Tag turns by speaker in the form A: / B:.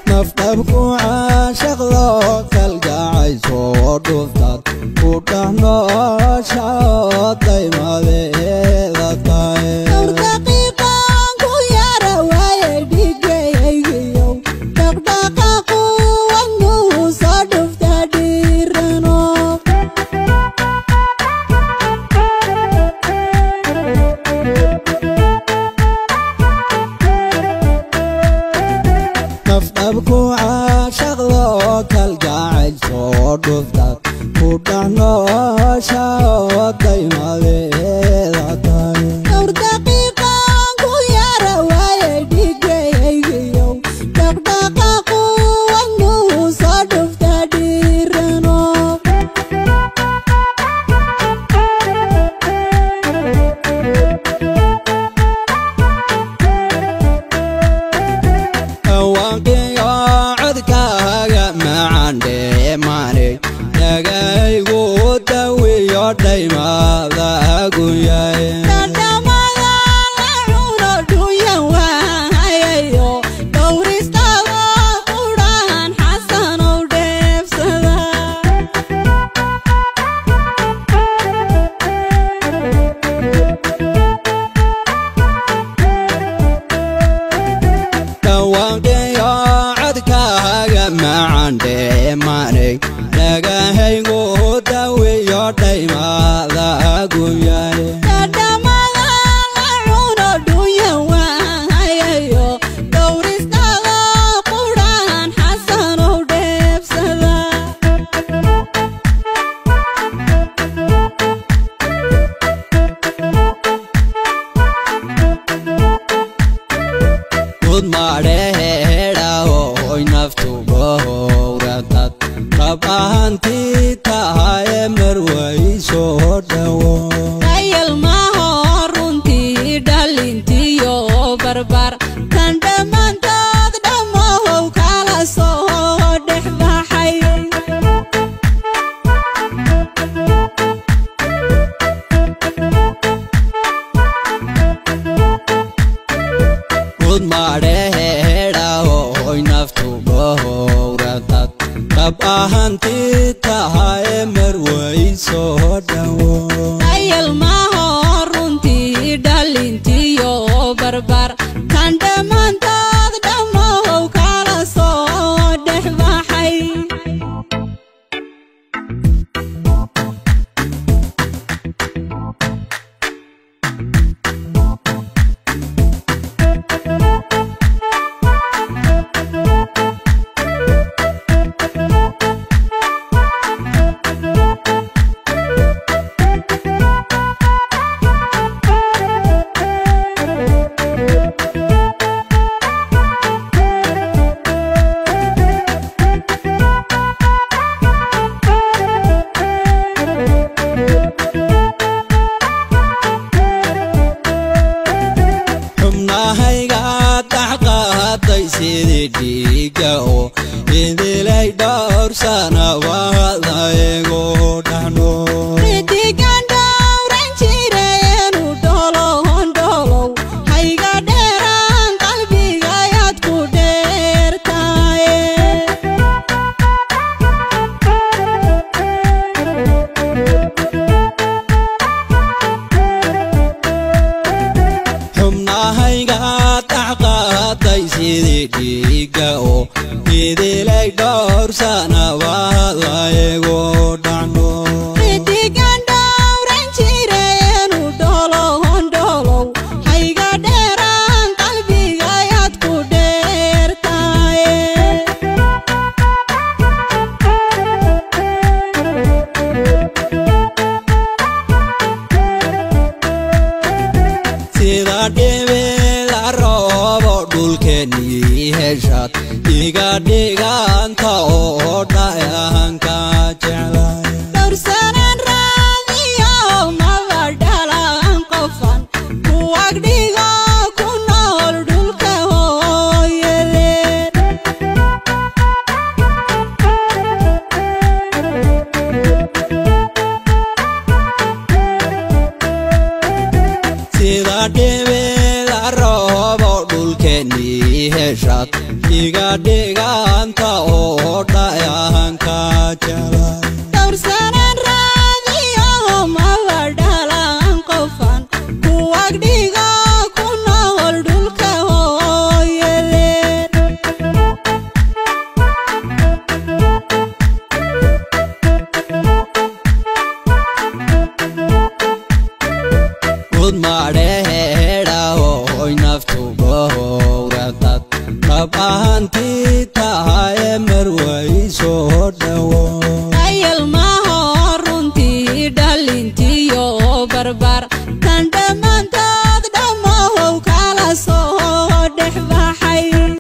A: نفتبكو عاشق لو كالقاعي صور دفتات وطحنا شاط دايما ذا طاير
B: دور دقيقة كويا رواية ديجيو دقدقة قوة نوصا دفتا ديرنو
A: نفتبكو عاشق لو كالقاعي صور دفتات وطحنا شاط دايما ذا طاير
B: دور دقيقة كويا رواية ديجيو دقدقة قوة نوصا دفتا ديرنو
A: واقي عدك ما عندي ماني لقاي قدوي يدي ما ذا قوياي واقي عدك ما عندي ماني لقاي قدوي يدي ما ذا قوياي iga dhiganta oo dhayahanka jeclay
B: dhowrsanaan raadiyo maba dhalan qofan kuwag dhigo ku nool dhulka hooyadeen
A: sida dhibida roobo dhulkeennii heshaad iga dhiganta oo dhayahanka jeclay
B: dhowrsanaan raadiyo maba dhalan qofan kuwag dhigo ku nool dhulka hooyadeen
A: gud madheedha hooy naftu gowratad dhab ahantii tahaye marway soo dhawo
B: ayal maho runtii dhalintiyo barbar